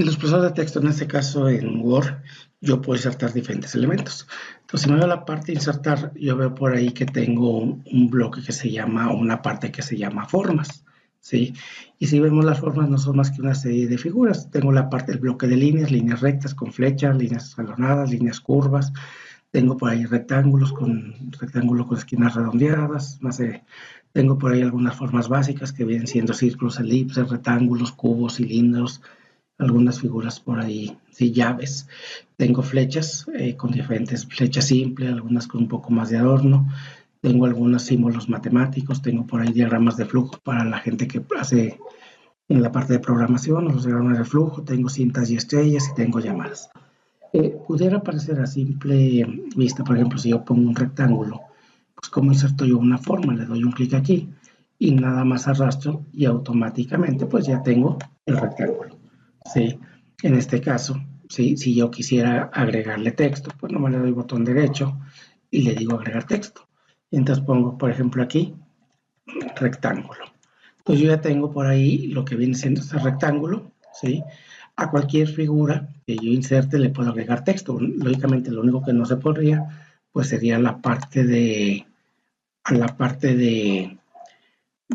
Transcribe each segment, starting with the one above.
En los procesadores de texto, en este caso en Word, yo puedo insertar diferentes elementos. Entonces, si me voy a la parte de insertar, yo veo por ahí que tengo un bloque que se llama, una parte que se llama formas, ¿sí? Y si vemos las formas, no son más que una serie de figuras. Tengo la parte del bloque de líneas, líneas rectas con flechas, líneas escalonadas, líneas curvas. Tengo por ahí rectángulo con esquinas redondeadas, tengo por ahí algunas formas básicas que vienen siendo círculos, elipses, rectángulos, cubos, cilindros, algunas figuras por ahí, sí, llaves. Tengo flechas con diferentes flechas simples, algunas con un poco más de adorno. Tengo algunos símbolos matemáticos, tengo por ahí diagramas de flujo para la gente que hace en la parte de programación, los diagramas de flujo. Tengo cintas y estrellas y tengo llamadas. Pudiera parecer a simple vista, por ejemplo, si yo pongo un rectángulo, pues cómo inserto yo una forma, le doy un clic aquí y nada más arrastro y automáticamente pues ya tengo el rectángulo. ¿Sí? En este caso, ¿sí? Si yo quisiera agregarle texto, pues nomás le doy botón derecho y le digo agregar texto. Entonces pongo, por ejemplo, aquí rectángulo. Pues yo ya tengo por ahí lo que viene siendo este rectángulo, ¿sí? A cualquier figura que yo inserte le puedo agregar texto. Lógicamente lo único que no se podría, pues sería la parte de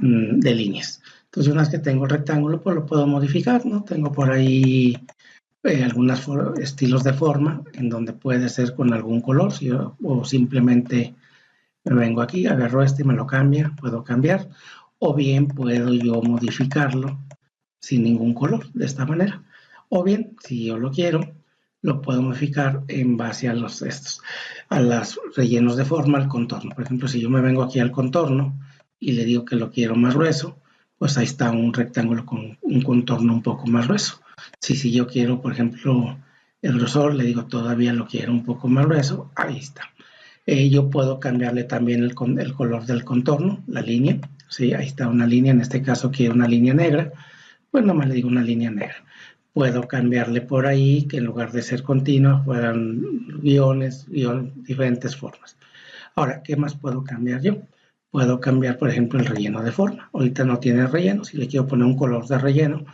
líneas. Entonces una vez que tengo el rectángulo, pues lo puedo modificar, ¿no? Tengo por ahí algunos estilos de forma en donde puede ser con algún color, o simplemente me vengo aquí, agarro este y me lo cambia, puedo cambiar, o bien puedo yo modificarlo sin ningún color, de esta manera. O bien, si yo lo quiero, lo puedo modificar en base a los rellenos de forma, al contorno. Por ejemplo, si yo me vengo aquí al contorno y le digo que lo quiero más grueso, pues ahí está un rectángulo con un contorno un poco más grueso. Si yo quiero, por ejemplo, el grosor, le digo todavía lo quiero un poco más grueso, ahí está. Yo puedo cambiarle también el color del contorno, la línea. Sí, ahí está una línea, en este caso quiero una línea negra, pues nomás le digo una línea negra. Puedo cambiarle por ahí que en lugar de ser continua fueran guiones, diferentes formas. Ahora, ¿qué más puedo cambiar yo? Puedo cambiar, por ejemplo, el relleno de forma. Ahorita no tiene relleno. Si le quiero poner un color de relleno,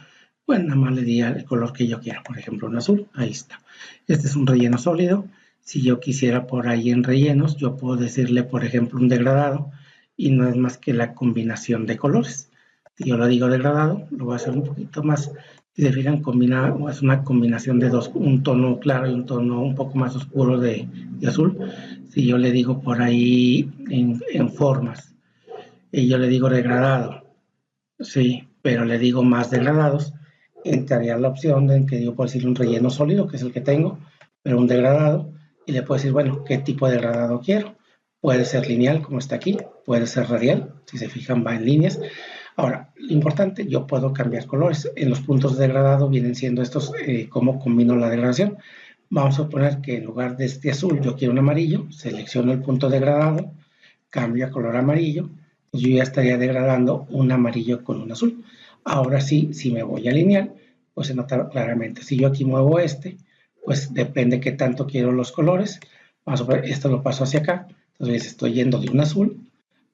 pues nada más le diría el color que yo quiera. Por ejemplo, un azul. Ahí está. Este es un relleno sólido. Si yo quisiera por ahí en rellenos, yo puedo decirle, por ejemplo, un degradado. Y no es más que la combinación de colores. Si yo lo digo degradado, lo voy a hacer un poquito más. Si se fijan, es una combinación de dos, un tono claro y un tono un poco más oscuro de azul. Si yo le digo por ahí en formas, y yo le digo degradado, sí, pero le digo más degradados, entraría la opción en que yo puedo decir un relleno sólido, que es el que tengo, pero un degradado, y le puedo decir, bueno, qué tipo de degradado quiero. Puede ser lineal, como está aquí, puede ser radial, si se fijan va en líneas. Ahora, lo importante, yo puedo cambiar colores. En los puntos de degradado vienen siendo estos, cómo combino la degradación. Vamos a poner que en lugar de este azul yo quiero un amarillo, selecciono el punto degradado, cambio a color amarillo, pues yo ya estaría degradando un amarillo con un azul. Ahora sí, si me voy a lineal, pues se nota claramente. Si yo aquí muevo este, pues depende qué tanto quiero los colores. Vamos a ver, esto lo paso hacia acá, entonces estoy yendo de un azul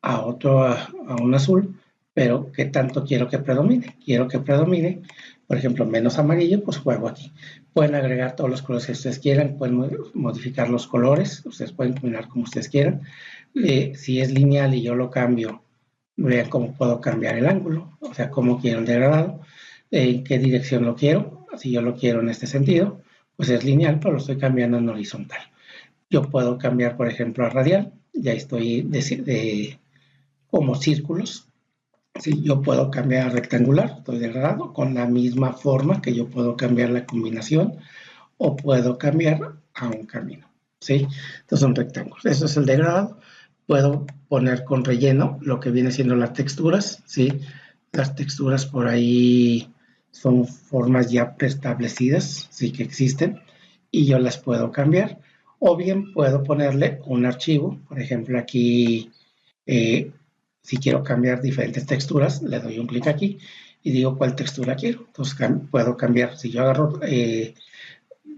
a otro, a un azul, pero qué tanto quiero que predomine. Quiero que predomine, por ejemplo, menos amarillo, pues juego aquí. Pueden agregar todos los colores que ustedes quieran, pueden modificar los colores, ustedes pueden combinar como ustedes quieran. Si es lineal y yo lo cambio, vean cómo puedo cambiar el ángulo, o sea, cómo quiero el degradado, en qué dirección lo quiero. Si yo lo quiero en este sentido, pues es lineal, pero lo estoy cambiando en horizontal. Yo puedo cambiar, por ejemplo, a radial, ya estoy como círculos. Si yo puedo cambiar a rectangular, estoy degradado, con la misma forma que yo puedo cambiar la combinación o puedo cambiar a un camino, ¿sí? Entonces son rectángulos. Eso es el degradado. Puedo poner con relleno lo que viene siendo las texturas, ¿sí? Las texturas por ahí son formas ya preestablecidas, sí que existen, y yo las puedo cambiar. O bien puedo ponerle un archivo, por ejemplo aquí, si quiero cambiar diferentes texturas, le doy un clic aquí y digo cuál textura quiero. Entonces puedo cambiar, si yo agarro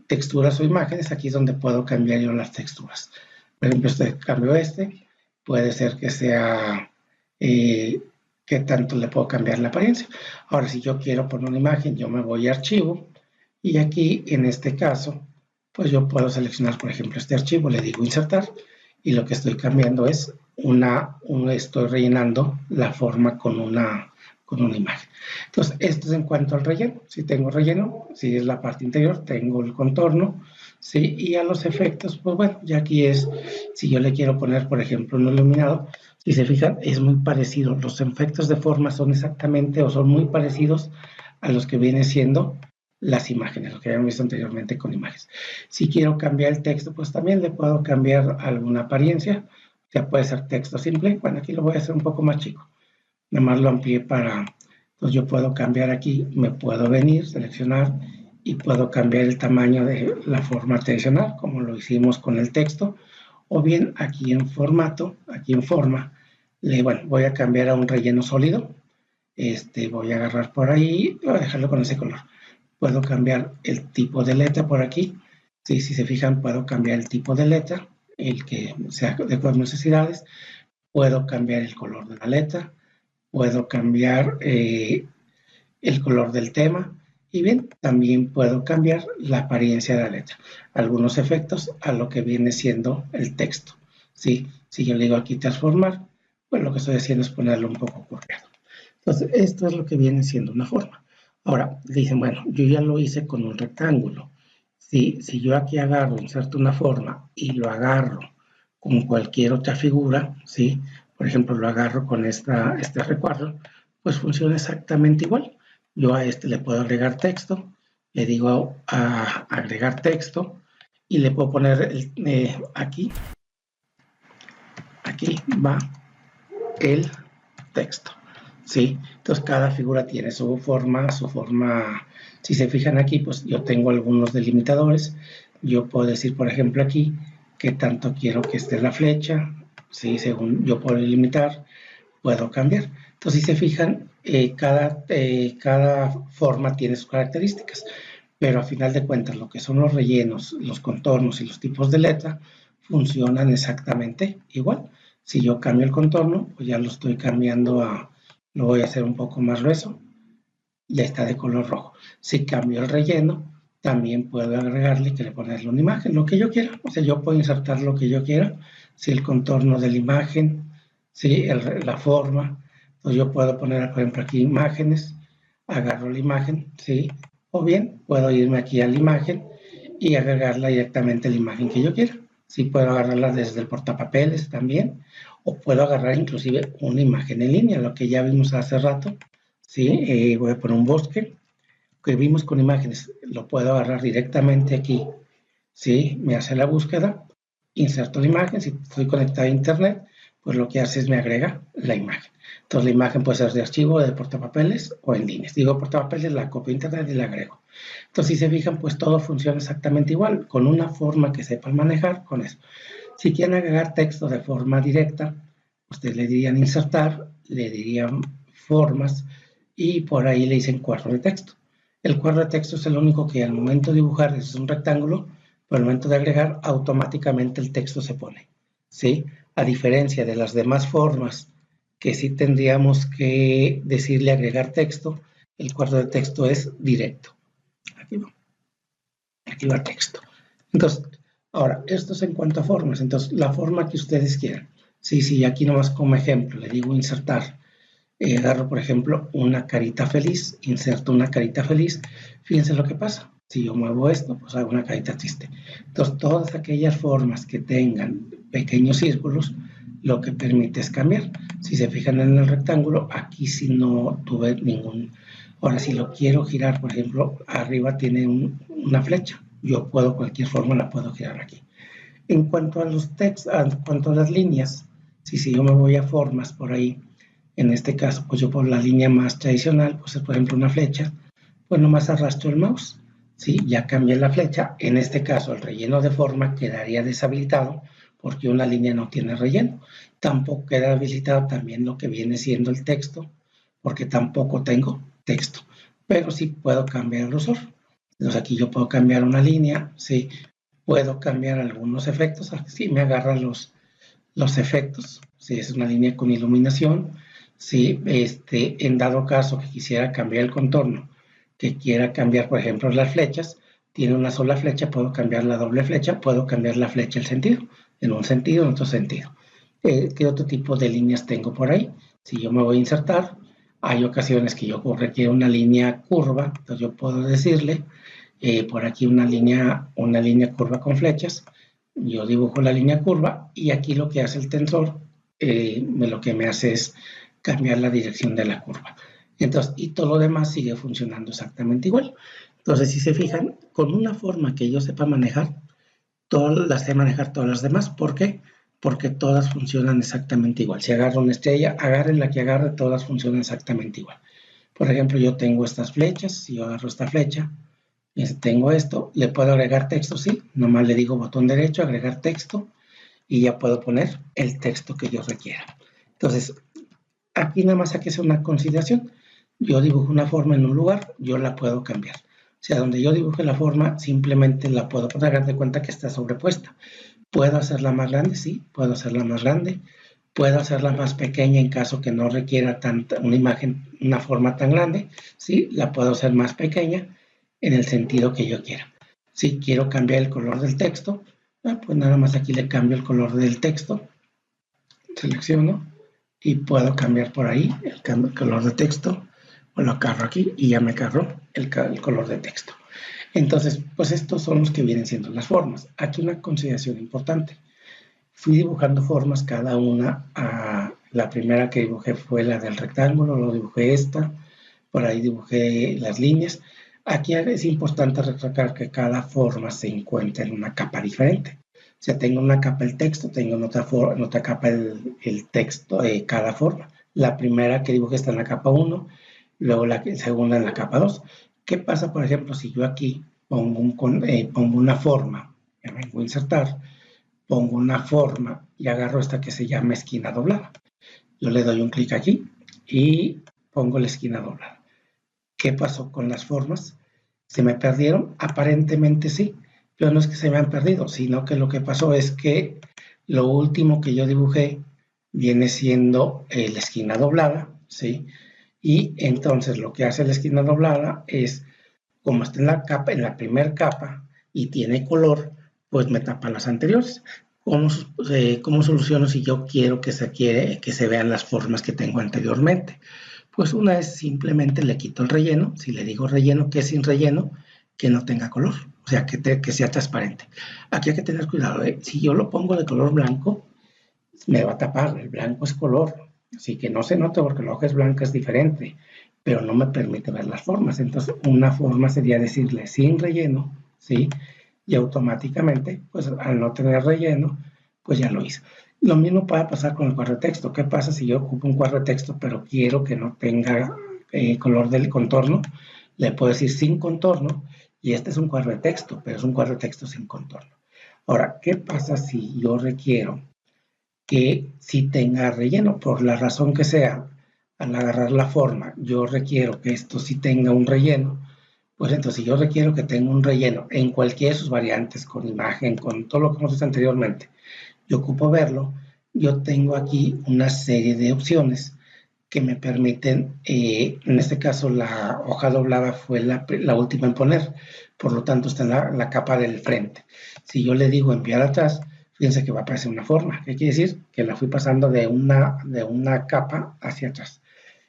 texturas o imágenes, aquí es donde puedo cambiar yo las texturas. Por ejemplo, cambio puede ser que sea qué tanto le puedo cambiar la apariencia. Ahora, si yo quiero poner una imagen, yo me voy a archivo Y aquí, en este caso, pues yo puedo seleccionar, por ejemplo, este archivo, le digo insertar, y lo que estoy cambiando es estoy rellenando la forma con una imagen. Entonces, esto es en cuanto al relleno. Si tengo relleno, si es la parte interior, tengo el contorno, ¿sí? Y a los efectos, pues bueno, ya aquí es, si yo le quiero poner, por ejemplo, un iluminado, si se fijan, es muy parecido. Los efectos de forma son exactamente o son muy parecidos a los que viene siendo las imágenes, lo que habíamos visto anteriormente con imágenes. Si quiero cambiar el texto, pues también le puedo cambiar alguna apariencia. Ya puede ser texto simple. Bueno, aquí lo voy a hacer un poco más chico. Nada más lo amplié para... Entonces yo puedo cambiar aquí, me puedo venir, seleccionar y puedo cambiar el tamaño de la forma tradicional, como lo hicimos con el texto. O bien aquí en formato, aquí en forma, bueno, voy a cambiar a un relleno sólido. Voy a agarrar por ahí, voy a dejarlo con ese color. Puedo cambiar el tipo de letra por aquí. Sí, si se fijan, puedo cambiar el tipo de letra, el que sea de acuerdo a necesidades. Puedo cambiar el color de la letra. Puedo cambiar el color del tema. Y bien, también puedo cambiar la apariencia de la letra. Algunos efectos a lo que viene siendo el texto. ¿Sí? Si yo le digo aquí transformar, pues lo que estoy haciendo es ponerlo un poco curviado. Entonces, esto es lo que viene siendo una forma. Ahora, dicen, bueno, yo ya lo hice con un rectángulo. Si yo aquí agarro, inserto una forma y lo agarro con cualquier otra figura, ¿sí? Por ejemplo, lo agarro con este recuadro, pues funciona exactamente igual. Yo a este le puedo agregar texto, le digo a agregar texto y le puedo poner aquí va el texto. ¿Sí? Entonces cada figura tiene su forma, si se fijan aquí, pues yo tengo algunos delimitadores, yo puedo decir, por ejemplo, aquí, qué tanto quiero que esté la flecha, ¿sí? Según yo puedo limitar, puedo cambiar. Entonces, si se fijan, cada forma tiene sus características, pero a final de cuentas, lo que son los rellenos, los contornos y los tipos de letra funcionan exactamente igual. Si yo cambio el contorno, pues ya lo estoy cambiando lo voy a hacer un poco más grueso, ya está de color rojo. Si cambio el relleno, también puedo agregarle que le ponerle una imagen, lo que yo quiera. O sea, yo puedo insertar lo que yo quiera, si el contorno de la imagen, si la forma, pues yo puedo poner, por ejemplo, aquí imágenes, agarro la imagen, ¿sí? O bien puedo irme aquí a la imagen y agregarla directamente a la imagen que yo quiera. Sí, puedo agarrarla desde el portapapeles también, o puedo agarrar inclusive una imagen en línea, lo que ya vimos hace rato. ¿Sí? Voy a poner un bosque que vimos con imágenes, lo puedo agarrar directamente aquí. ¿Sí? Me hace la búsqueda, inserto la imagen, si estoy conectado a internet, pues lo que hace es me agrega la imagen. Entonces la imagen puede ser de archivo, de portapapeles o en línea. Digo portapapeles, la copio a internet y la agrego. Entonces si se fijan, pues todo funciona exactamente igual, con una forma que sepan manejar con eso. Si quieren agregar texto de forma directa, ustedes le dirían insertar, le dirían formas y por ahí le dicen cuadro de texto. El cuadro de texto es el único que al momento de dibujar es un rectángulo, pero al momento de agregar automáticamente el texto se pone, ¿sí? A diferencia de las demás formas que sí tendríamos que decirle agregar texto, el cuadro de texto es directo. Aquí va texto. Entonces, ahora, esto es en cuanto a formas. Entonces, la forma que ustedes quieran. Sí, aquí nomás como ejemplo, le digo insertar. Agarro, por ejemplo, una carita feliz, inserto una carita feliz. Fíjense lo que pasa. Si yo muevo esto, pues hago una carita triste. Entonces, todas aquellas formas que tengan pequeños círculos, lo que permite es cambiar. Si se fijan en el rectángulo, aquí sí no tuve ningún... Ahora, si lo quiero girar, por ejemplo, arriba tiene una flecha. Yo puedo, cualquier forma la puedo girar aquí. En cuanto a los textos, en cuanto a las líneas, si yo me voy a formas por ahí, en este caso, pues yo por la línea más tradicional, pues por ejemplo una flecha, pues nomás arrastro el mouse, ¿sí? Ya cambié la flecha. En este caso, el relleno de forma quedaría deshabilitado porque una línea no tiene relleno. Tampoco queda habilitado también lo que viene siendo el texto, porque tampoco tengo texto, pero sí puedo cambiar el grosor. Entonces aquí yo puedo cambiar una línea, ¿sí? Puedo cambiar algunos efectos, así me agarran los efectos, si es una línea con iluminación, si en dado caso que quisiera cambiar el contorno, que quiera cambiar, por ejemplo, las flechas, tiene una sola flecha, puedo cambiar la doble flecha, puedo cambiar la flecha el sentido, en un sentido, en otro sentido. ¿Qué otro tipo de líneas tengo por ahí? Si yo me voy a insertar, hay ocasiones que yo requiero una línea curva, entonces yo puedo decirle por aquí una línea curva con flechas, yo dibujo la línea curva y aquí lo que hace el tensor, lo que me hace es cambiar la dirección de la curva. Entonces, y todo lo demás sigue funcionando exactamente igual. Entonces, si se fijan, con una forma que yo sepa manejar, las sé manejar todas las demás. ¿Por qué? Porque todas funcionan exactamente igual. Si agarro una estrella, agarren la que agarre, todas funcionan exactamente igual. Por ejemplo, yo tengo estas flechas, si yo agarro esta flecha, tengo esto, le puedo agregar texto, sí, nomás le digo botón derecho, agregar texto, y ya puedo poner el texto que yo requiera. Entonces, aquí nada más hay que hacer una consideración. Yo dibujo una forma en un lugar, yo la puedo cambiar. O sea, donde yo dibuje la forma, simplemente la puedo poner, hagan de cuenta que está sobrepuesta. ¿Puedo hacerla más grande? Sí, puedo hacerla más grande. Puedo hacerla más pequeña en caso que no requiera una imagen, una forma tan grande. Sí, la puedo hacer más pequeña en el sentido que yo quiera. Si quiero cambiar el color del texto, pues nada más aquí le cambio el color del texto. Selecciono y puedo cambiar por ahí el color de texto, o lo agarro aquí y ya me agarró el color de texto. Entonces, pues estos son los que vienen siendo las formas. Aquí una consideración importante. Fui dibujando formas cada una. La primera que dibujé fue la del rectángulo, luego dibujé esta, por ahí dibujé las líneas. Aquí es importante recalcar que cada forma se encuentra en una capa diferente. O sea, tengo una capa el texto, tengo en otra capa el texto de cada forma. La primera que dibujé está en la capa 1, luego la segunda en la capa 2. ¿Qué pasa, por ejemplo, si yo aquí pongo una forma, me vengo a insertar, pongo una forma y agarro esta que se llama esquina doblada? Yo le doy un clic aquí y pongo la esquina doblada. ¿Qué pasó con las formas? ¿Se me perdieron? Aparentemente sí, pero no es que se me han perdido, sino que lo que pasó es que lo último que yo dibujé viene siendo la esquina doblada, ¿sí? Y entonces lo que hace la esquina doblada es, como está en la primera capa y tiene color, pues me tapa las anteriores. ¿Cómo soluciono si yo quiero que se vean las formas que tengo anteriormente? Pues una es simplemente le quito el relleno. Si le digo relleno, que es sin relleno, que no tenga color, o sea, que sea transparente. Aquí hay que tener cuidado, ¿eh? Si yo lo pongo de color blanco, me va a tapar. El blanco es color, así que no se nota porque la hoja es blanca, es diferente, pero no me permite ver las formas. Entonces, una forma sería decirle sin relleno, ¿sí? Y automáticamente, pues al no tener relleno, pues ya lo hizo. Lo mismo puede pasar con el cuadro de texto. ¿Qué pasa si yo ocupo un cuadro de texto, pero quiero que no tenga color del contorno? Le puedo decir sin contorno, y este es un cuadro de texto, pero es un cuadro de texto sin contorno. Ahora, ¿qué pasa si yo requiero que sí tenga relleno? Por la razón que sea, al agarrar la forma, yo requiero que esto sí tenga un relleno. Pues entonces, si yo requiero que tenga un relleno en cualquiera de sus variantes, con imagen, con todo lo que hemos visto anteriormente, yo ocupo verlo, yo tengo aquí una serie de opciones que me permiten, en este caso la hoja doblada fue la última en poner, por lo tanto está en la capa del frente. Si yo le digo enviar atrás, fíjense que va a aparecer una forma. ¿Qué quiere decir? Que la fui pasando de una capa hacia atrás.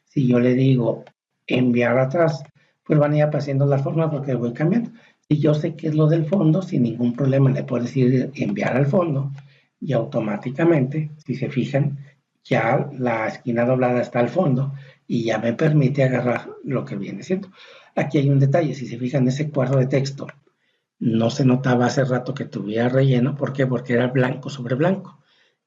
Si yo le digo enviar atrás, pues van a ir apareciendo las formas porque voy cambiando. Si yo sé que es lo del fondo, sin ningún problema le puedo decir enviar al fondo y automáticamente, si se fijan, ya la esquina doblada está al fondo y ya me permite agarrar lo que viene siendo. Aquí hay un detalle, si se fijan, ese cuadro de texto no se notaba hace rato que tuviera relleno. ¿Por qué? Porque era blanco sobre blanco.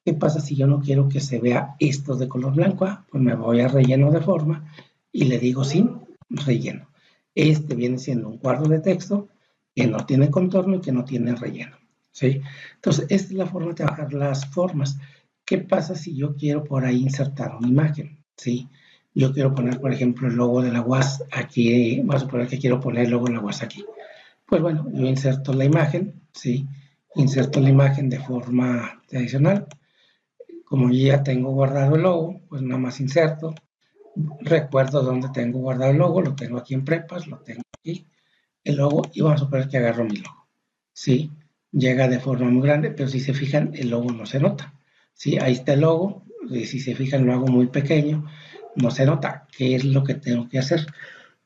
¿Qué pasa si yo no quiero que se vea esto de color blanco? Pues me voy a relleno de forma y le digo sin relleno. Este viene siendo un cuadro de texto que no tiene contorno y que no tiene relleno, ¿sí? Entonces, esta es la forma de trabajar las formas. ¿Qué pasa si yo quiero por ahí insertar una imagen? ¿Sí? Yo quiero poner, por ejemplo, el logo de la UAS aquí. Vamos a poner que quiero poner el logo de la UAS aquí. Pues bueno, yo inserto la imagen, ¿sí? Inserto la imagen de forma tradicional. Como yo ya tengo guardado el logo, pues nada más inserto. Recuerdo dónde tengo guardado el logo, lo tengo aquí en prepas, lo tengo ¿sí? El logo, y vamos a suponer que agarro mi logo, ¿sí? Llega de forma muy grande, pero si se fijan, el logo no se nota, ¿sí? Ahí está el logo, y si se fijan, lo hago muy pequeño, no se nota. ¿Qué es lo que tengo que hacer?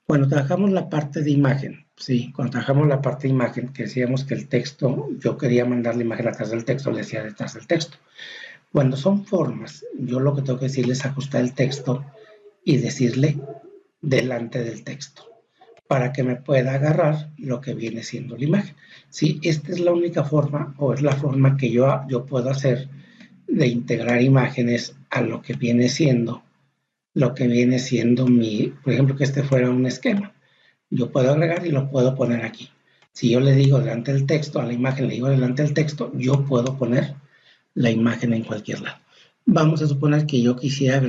Cuando trabajamos la parte de imagen, ¿sí? Cuando trabajamos la parte de imagen, que decíamos que el texto, yo quería mandar la imagen atrás del texto, le decía detrás del texto. Cuando son formas, yo lo que tengo que decirles es ajustar el texto y decirle delante del texto, para que me pueda agarrar lo que viene siendo la imagen. Sí, esta es la única forma, o es la forma que yo puedo hacer de integrar imágenes a lo que viene siendo mi, por ejemplo, que este fuera un esquema. Yo puedo agregar y lo puedo poner aquí. Si yo le digo delante del texto, a la imagen le digo delante del texto, yo puedo poner la imagen en cualquier lado. Vamos a suponer que yo quisiera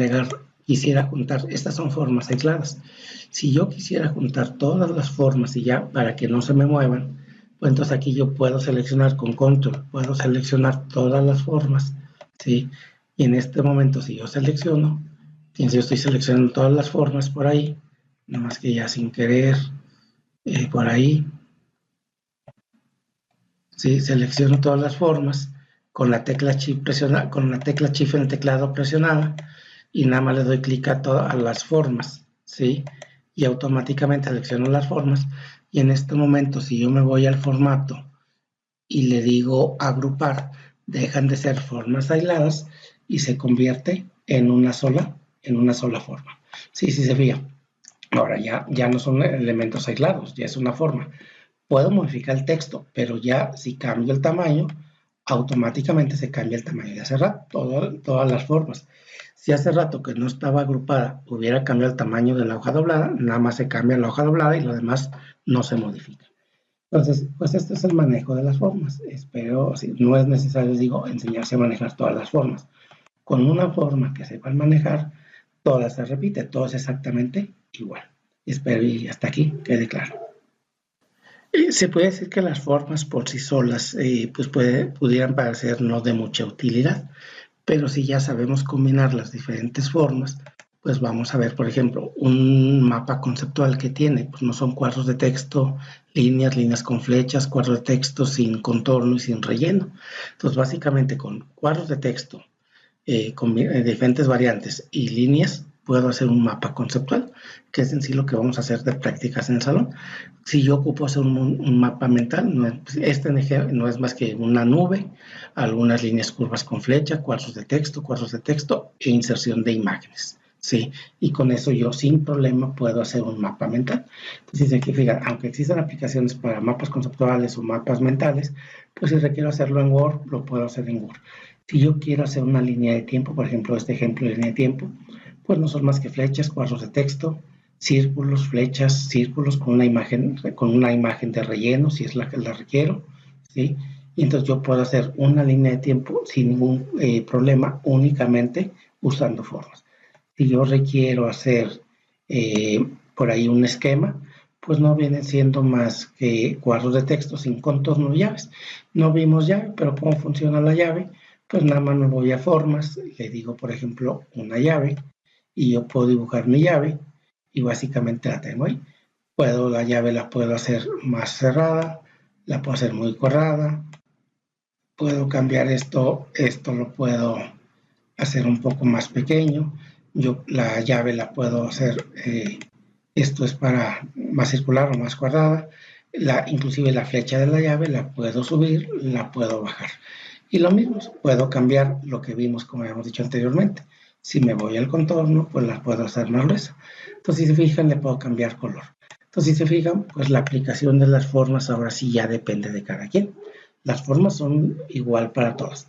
juntar, estas son formas aisladas. Si yo quisiera juntar todas las formas y ya para que no se me muevan, pues entonces aquí yo puedo seleccionar con control, puedo seleccionar todas las formas, ¿sí? Y en este momento si yo selecciono, si yo estoy seleccionando todas las formas por ahí, nada más que ya sin querer, por ahí, ¿sí? Selecciono todas las formas con la tecla Shift presionada, con la tecla Shift en el teclado presionada, y nada más le doy clic a todas las formas, ¿sí? Y automáticamente selecciono las formas, y en este momento si yo me voy al formato y le digo agrupar, dejan de ser formas aisladas y se convierte en una sola forma. Sí, sí se fija. Ahora ya no son elementos aislados, ya es una forma. Puedo modificar el texto, pero ya si cambio el tamaño, automáticamente se cambia el tamaño de hace rato, todas las formas. Si hace rato que no estaba agrupada, hubiera cambiado el tamaño de la hoja doblada, nada más se cambia la hoja doblada y lo demás no se modifica. Entonces, pues este es el manejo de las formas. Espero, no es necesario, digo, enseñarse a manejar todas las formas. Con una forma que sepan manejar, todas se repite, todo es exactamente igual. Espero y hasta aquí quede claro. Se puede decir que las formas por sí solas pues pudieran parecer no de mucha utilidad, pero si ya sabemos combinar las diferentes formas, pues vamos a ver, por ejemplo, un mapa conceptual que tiene, pues no son cuadros de texto, líneas con flechas, cuadros de texto sin contorno y sin relleno. Entonces, básicamente con cuadros de texto, con diferentes variantes y líneas, puedo hacer un mapa conceptual, que es en sí lo que vamos a hacer de prácticas en el salón. Si yo ocupo hacer un mapa mental, no es más que una nube, algunas líneas curvas con flecha, cuadros de texto e inserción de imágenes. Sí, y con eso yo sin problema puedo hacer un mapa mental. Entonces aquí fíjate, aunque existen aplicaciones para mapas conceptuales o mapas mentales, pues si requiero hacerlo en Word, lo puedo hacer en Word. Si yo quiero hacer una línea de tiempo, por ejemplo, este ejemplo de línea de tiempo, pues no son más que flechas, cuadros de texto, círculos, flechas, círculos con una imagen de relleno, si es la que la requiero, ¿sí? Y entonces yo puedo hacer una línea de tiempo sin ningún problema, únicamente usando formas. Si yo requiero hacer por ahí un esquema, pues no vienen siendo más que cuadros de texto sin contorno y llaves. No vimos llave, pero cómo funciona la llave, pues nada más me voy a formas, le digo por ejemplo una llave, y yo puedo dibujar mi llave, y básicamente la tengo ahí. La llave la puedo hacer más cerrada, la puedo hacer muy corrada, puedo cambiar esto lo puedo hacer un poco más pequeño, la llave la puedo hacer, esto es para más circular o más cuadrada, inclusive la flecha de la llave la puedo subir, la puedo bajar. Y lo mismo, puedo cambiar lo que vimos como habíamos dicho anteriormente. Si me voy al contorno, pues la puedo hacer más gruesa. Entonces, si se fijan, le puedo cambiar color. Entonces, si se fijan, pues la aplicación de las formas ahora sí ya depende de cada quien. Las formas son igual para todos.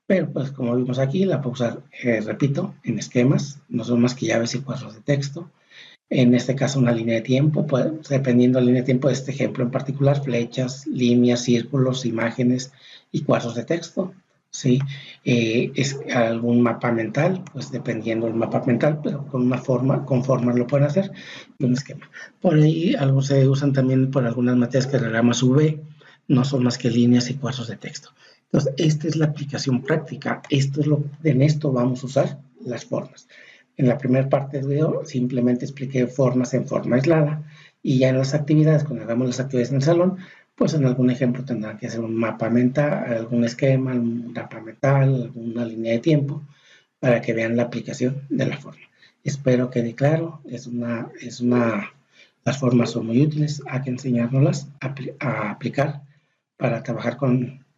Pero pues como vimos aquí, la puedo usar, repito, en esquemas, no son más que llaves y cuadros de texto. En este caso una línea de tiempo, pues, dependiendo de la línea de tiempo de este ejemplo en particular, flechas, líneas, círculos, imágenes y cuadros de texto. ¿Sí? Es algún mapa mental, pues dependiendo del mapa mental, pero con formas lo pueden hacer, y un esquema. Por ahí algo se usan también por algunas materias que diagramas UV, no son más que líneas y cuadros de texto. Entonces, esta es la aplicación práctica, en esto vamos a usar las formas. En la primera parte del video simplemente expliqué formas en forma aislada y ya en las actividades, cuando hagamos las actividades en el salón, pues en algún ejemplo tendrán que hacer un mapa mental, algún esquema, un mapa mental, alguna línea de tiempo para que vean la aplicación de la forma. Espero que quede claro, las formas son muy útiles, hay que enseñárnoslas a aplicar para trabajar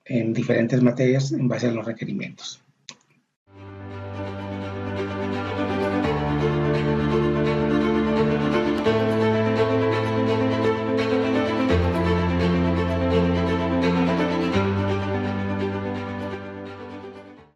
en diferentes materias en base a los requerimientos.